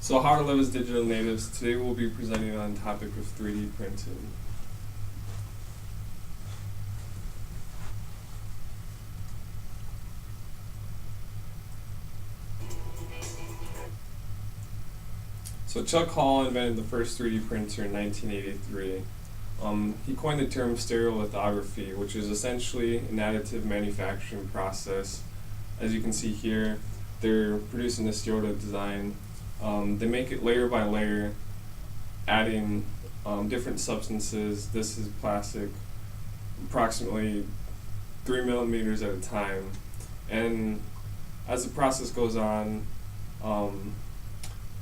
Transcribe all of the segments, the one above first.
So how to live as digital natives. Today we'll be presenting on the topic of 3D printing. So Chuck Hall invented the first 3D printer in 1983. He coined the term stereolithography, which is essentially an additive manufacturing process. As you can see here, they're producing the stereolith design. They make it layer by layer, adding different substances. This is plastic, approximately 3 millimeters at a time. And as the process goes on,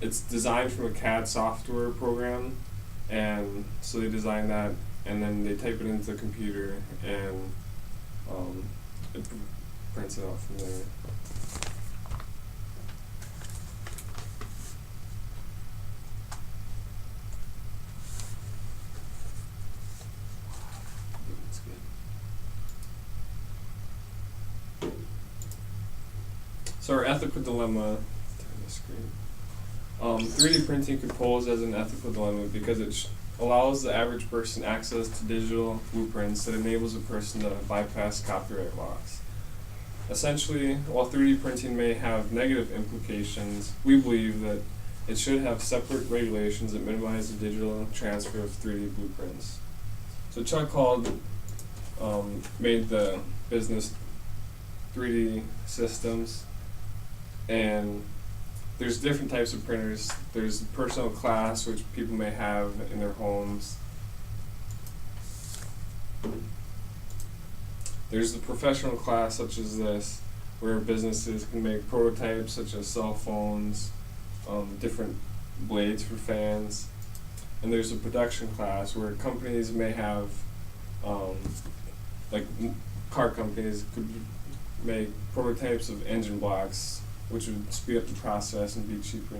it's designed from a CAD software program, and so they design that, and then they type it into the computer, and it prints it out from there. That's good. So our ethical dilemma. Turn the screen. 3D printing could pose as an ethical dilemma because it allows the average person access to digital blueprints that enables a person to bypass copyright laws. Essentially, while 3D printing may have negative implications, we believe that it should have separate regulations that minimize the digital transfer of 3D blueprints. So Chuck Hall made the business 3D systems, and there's different types of printers. There's the personal class, which people may have in their homes. There's the professional class, such as this, where businesses can make prototypes such as cell phones, different blades for fans. And there's the production class, where companies may have, car companies could make prototypes of engine blocks, which would speed up the process and be cheaper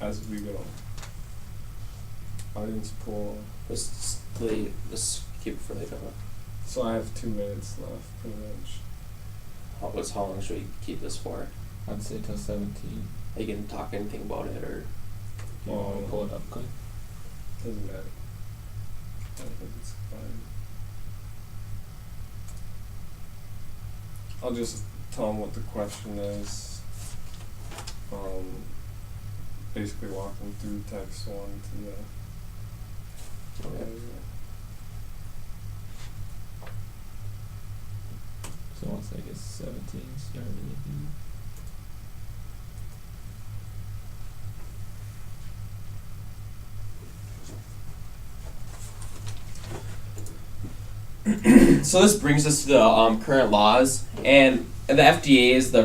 as we go. Audience poll. Let's keep it for later. So I have 2 minutes left, pretty much. How long should we keep this for? I'd say till 17. You can talk anything about it, or You want to pull it up, Clay? Doesn't matter. I think it's fine. I'll just tell them what the question is. Basically walk them through text 1 to the. Okay. So once I get 17 started, So this brings us to the current laws, and the FDA is the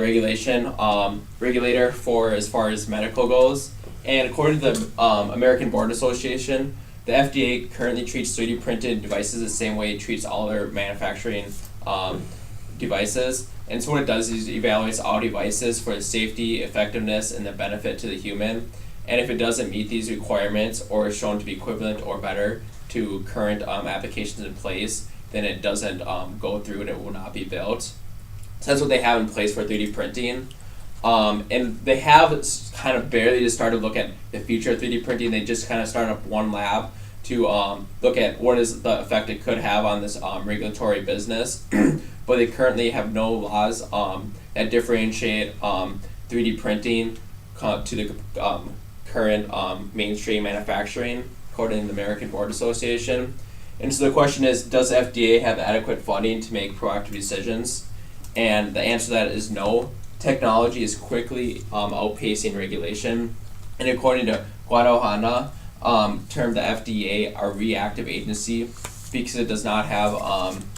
regulator for as far as medical goes. And according to the American Board Association, the FDA currently treats 3D printed devices the same way it treats all other manufacturing devices. And so what it does is it evaluates all devices for the safety, effectiveness, and the benefit to the human. And if it doesn't meet these requirements or is shown to be equivalent or better to current applications in place, then it doesn't go through and it will not be built. So that's what they have in place for 3D printing. And they have kind of barely just started to look at the future of 3D printing. They just kind of started up one lab to look at what is the effect it could have on this regulatory business. But they currently have no laws that differentiate 3D printing to the current mainstream manufacturing, according to the American Board Association. And so the question is, does the FDA have adequate funding to make proactive decisions? And the answer to that is no. Technology is quickly outpacing regulation. And according to Guadalajara, termed the FDA a reactive agency because it does not have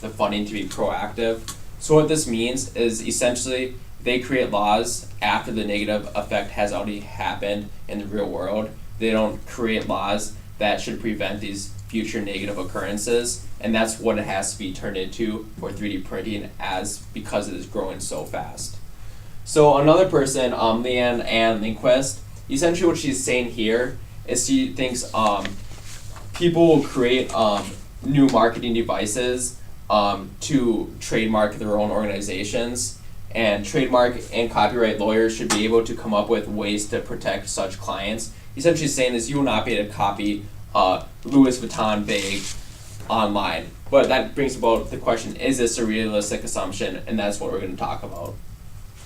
the funding to be proactive. So what this means is essentially they create laws after the negative effect has already happened in the real world. They don't create laws that should prevent these future negative occurrences, and that's what it has to be turned into for 3D printing because it is growing so fast. So another person, Leanne Ann Lindquist, essentially what she's saying here is she thinks people will create new marketing devices to trademark their own organizations, and trademark and copyright lawyers should be able to come up with ways to protect such clients. Essentially saying is you will not be able to copy Louis Vuitton bag online. But that brings about the question, is this a realistic assumption? And that's what we're going to talk about.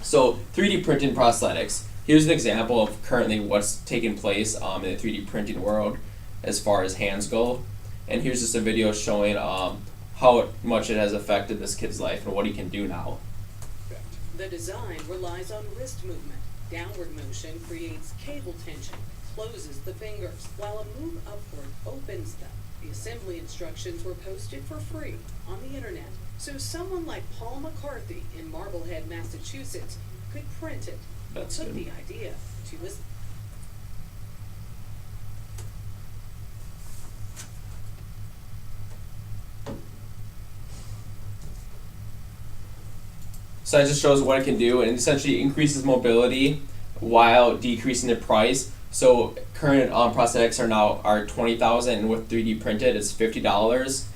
So 3D printing prosthetics. Here's an example of currently what's taking place in the 3D printing world as far as hands go. And here's just a video showing how much it has affected this kid's life and what he can do now. The design relies on wrist movement. Downward motion creates cable tension, closes the fingers, while a move upward opens them. The assembly instructions were posted for free on the internet, so someone like Paul McCarthy in Marblehead, Massachusetts could print it. That's Took good. the idea to his So that just shows what it can do and essentially increases mobility while decreasing the price. So current prosthetics are $20,000 and with 3D printed it's $50.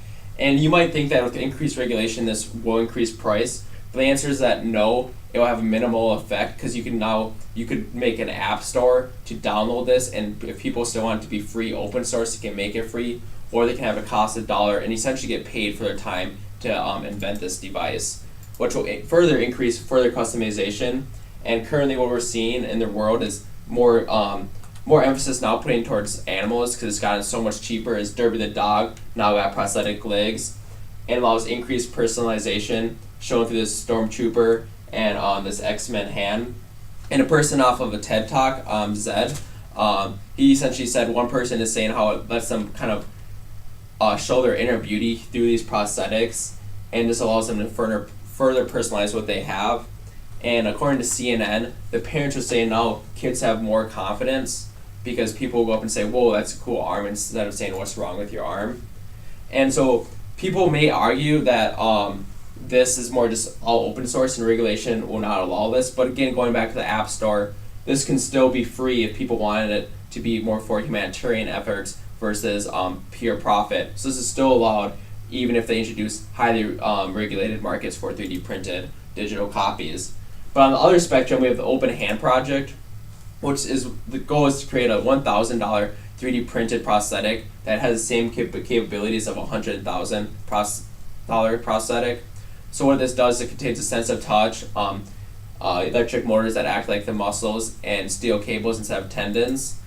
And you might think that with increased regulation this will increase price, but the answer is that no, it will have a minimal effect because you could make an app store to download this, and if people still want it to be free open source, they can make it free, or they can have it cost $1 and essentially get paid for their time to invent this device, which will further increase further customization. And currently what we're seeing in the world is more emphasis now putting towards animals because it's gotten so much cheaper, as Derby the dog now got prosthetic legs, and allows increased personalization shown through this Stormtrooper and this X-Men hand. And a person off of a TED Talk, Zed, he essentially said one person is saying how it lets them kind of show their inner beauty through these prosthetics, and this allows them to further personalize what they have. And according to CNN, the parents are saying now kids have more confidence because people will go up and say, whoa, that's a cool arm, instead of saying, what's wrong with your arm? And so people may argue that this is more just all open source and regulation will not allow this. But again, going back to the App Store, this can still be free if people wanted it to be more for humanitarian efforts versus pure profit. So this is still allowed even if they introduce highly regulated markets for 3D printed digital copies. But on the other spectrum, we have the Open Hand Project, which is the goal is to create a $1,000 3D printed prosthetic that has the same capabilities of a $100,000 prosthetic. So what this does, it contains a sense of touch, electric motors that act like the muscles, and steel cables instead of tendons,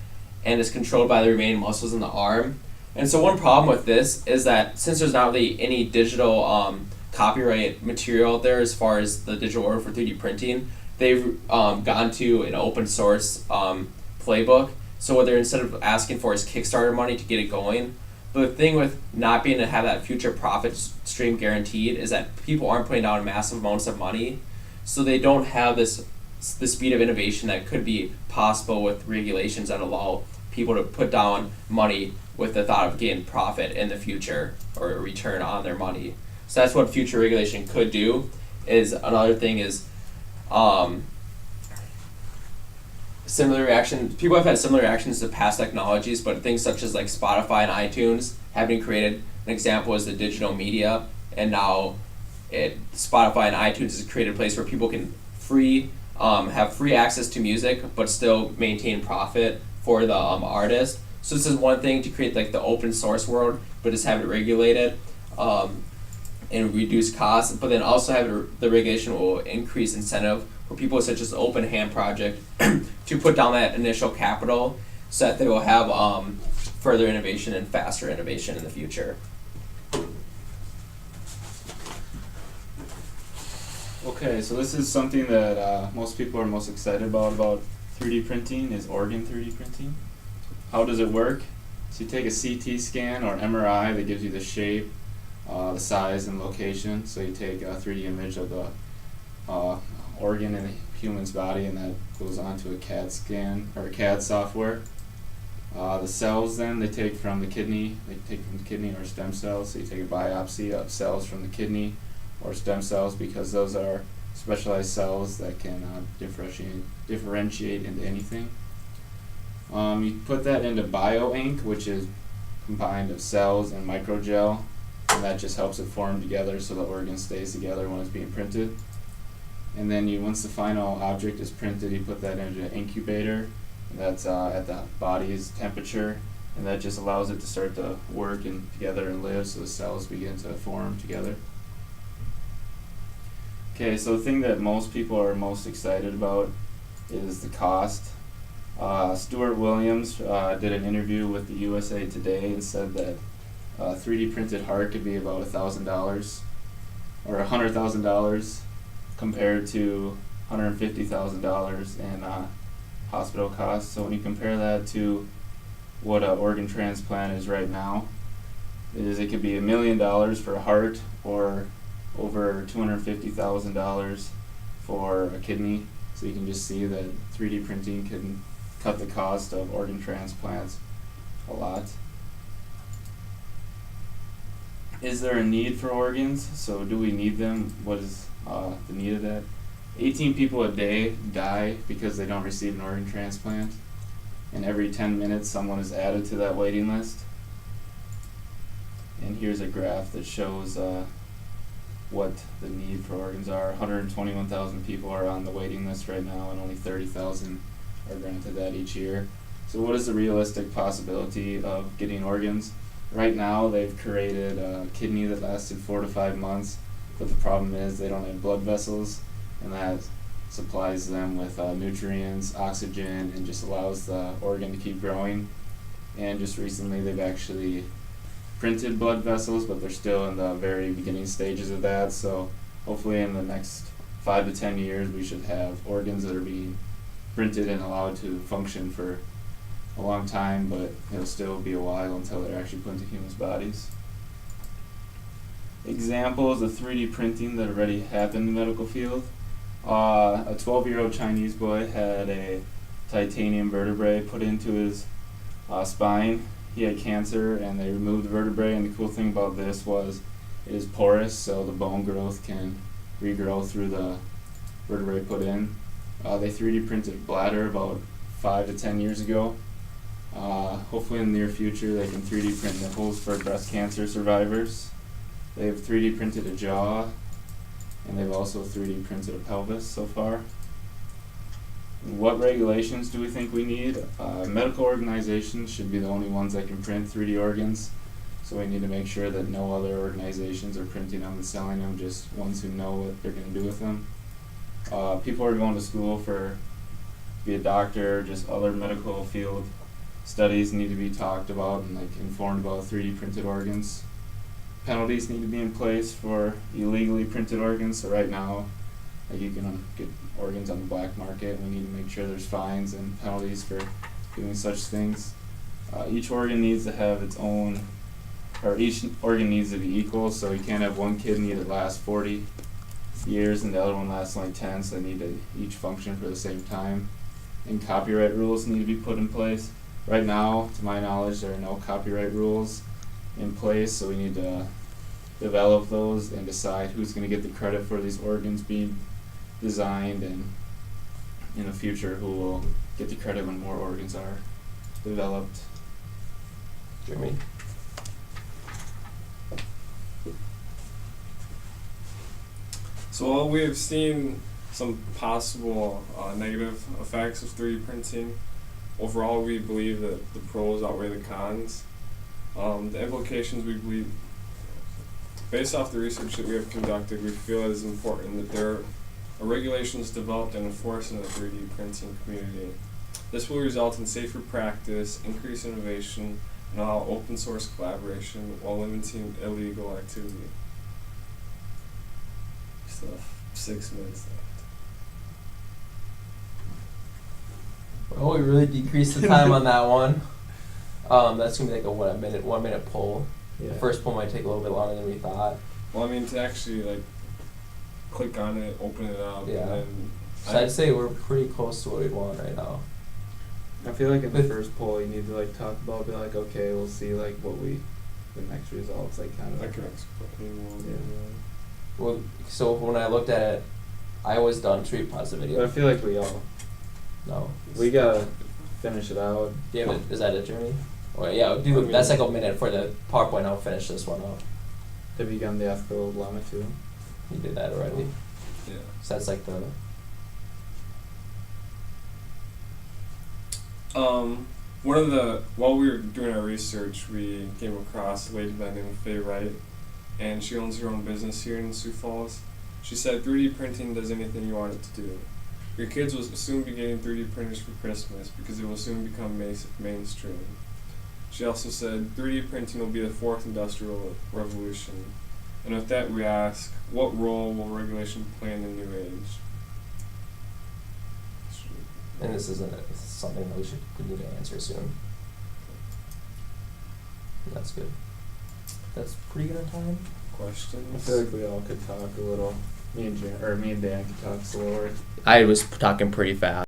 and is controlled by the remaining muscles in the arm. And so one problem with this is that since there's not really any digital copyright material out there as far as the digital order for 3D printing, they've gone to an open source playbook. So what they're instead of asking for is Kickstarter money to get it going. But the thing with not being able to have that future profit stream guaranteed is that people aren't putting down massive amounts of money, so they don't have the speed of innovation that could be possible with regulations that allow people to put down money with the thought of getting profit in the future or a return on their money. So that's what future regulation could do. Is another thing is similar reaction. People have had similar reactions to past technologies, but things such as like Spotify and iTunes have been created. An example is the digital media, and now Spotify and iTunes has created a place where people can have free access to music, but still maintain profit for the artist. So this is one thing to create like the open source world, but just have it regulated and reduce costs. But then also have the regulation will increase incentive for people such as the Open Hand Project to put down that initial capital, so that they will have further innovation and faster innovation in the future. Okay, so this is something that most people are most excited about 3D printing is organ 3D printing. How does it work? So you take a CT scan or an MRI that gives you the shape, the size and location. So you take a 3D image of the organ in a human's body, and that goes onto a CAD scan or a CAD software. The cells then they take from the kidney, or stem cells. So you take a biopsy of cells from the kidney or stem cells, because those are specialized cells that can differentiate into anything. You put that into bioink, which is combined of cells and microgel, and that just helps it form together so the organ stays together when it's being printed. and then once the final object is printed, you put that into an incubator. That's at the body's temperature, and that just allows it to start to work and together and live, so the cells begin to form together. Okay, so the thing that most people are most excited about is the cost. Stuart Williams did an interview with the USA Today and said that 3D printed heart could be about $1,000 or $100,000 compared to $150,000 in hospital costs. So when you compare that to what an organ transplant is right now, it could be $1 million for a heart or over $250,000 for a kidney. So you can just see that 3D printing can cut the cost of organ transplants a lot. Is there a need for organs? So do we need them? What is the need of that? 18 people a day die because they don't receive an organ transplant, and every 10 minutes someone is added to that waiting list. And here's a graph that shows what the need for organs are. 121,000 people are on the waiting list right now, and only 30,000 are granted that each year. So what is the realistic possibility of getting organs? Right now they've created a kidney that lasted 4 to 5 months, but the problem is they don't have blood vessels, and that supplies them with nutrients, oxygen, and just allows the organ to keep growing. And just recently they've actually printed blood vessels, but they're still in the very beginning stages of that. So hopefully in the next 5 to 10 years we should have organs that are being printed and allowed to function for a long time, but it'll still be a while until they're actually put into humans' bodies. Examples of 3D printing that already happened in the medical field. A 12-year-old Chinese boy had a titanium vertebrae put into his spine. He had cancer, and they removed the vertebrae, and the cool thing about this was it is porous, so the bone growth can regrow through the vertebrae put in. They 3D printed bladder about 5 to 10 years ago. Hopefully in the near future they can 3D print nipples for breast cancer survivors. They've 3D printed a jaw, and they've also 3D printed a pelvis so far. What regulations do we think we need? Medical organizations should be the only ones that can print 3D organs, so we need to make sure that no other organizations are printing them and selling them, just ones who know what they're going to do with them. People are going to school to be a doctor, just other medical field studies need to be talked about and informed about 3D printed organs. Penalties need to be in place for illegally printed organs. So right now, you can get organs on the black market. We need to make sure there's fines and penalties for doing such things. Each organ needs to have its own, or each organ needs to be equal. So you can't have one kidney that lasts 40 years and the other one lasts only 10. So they need to each function for the same time. And copyright rules need to be put in place. Right now, to my knowledge, there are no copyright rules in place, so we need to develop those and decide who's going to get the credit for these organs being designed, and in the future who will get the credit when more organs are developed. Jeremy? So while we have seen some possible negative effects of 3D printing, overall we believe that the pros outweigh the cons. The implications we believe, based off the research that we have conducted, we feel it is important that there are regulations developed and enforced in the 3D printing community. This will result in safer practice, increased innovation, and allow open source collaboration while limiting illegal activity. Still have 6 minutes left. Well, we really decreased the time on that one. That's gonna be like a 1 minute poll. Yeah. The first poll might take a little bit longer than we thought. Well, I mean, to actually click on it, open it up, Yeah. and then So I'd say we're pretty close to what we want right now. I feel like in the But- first poll you need to talk about, be like, okay, we'll see what the next results kind of. I can explain more. Yeah. Well, so when I looked at it, I was done to pause the But I video. feel like No. we gotta finish it out. Do you have it? Is that it, Jeremy? Well, yeah, that's like a minute for the PowerPoint. I'll finish this one up. Have you gotten the ethical dilemma too? You did that already. Yeah. So that's like the. One of the while we were doing our research, we came across a lady by the name of Faye Wright, and she owns her own business here in Sioux Falls. She said 3D printing does anything you want it to do. Your kids will soon be getting 3D printers for Christmas because it will soon become mainstream. She also said 3D printing will be the fourth industrial revolution. And with that, we ask, what role will regulation play in the new age? And this is something that we need to answer soon. That's good. That's pretty good on time. I Questions? feel like we all could talk a little. Me and Dan could talk slower. I was talking pretty fast.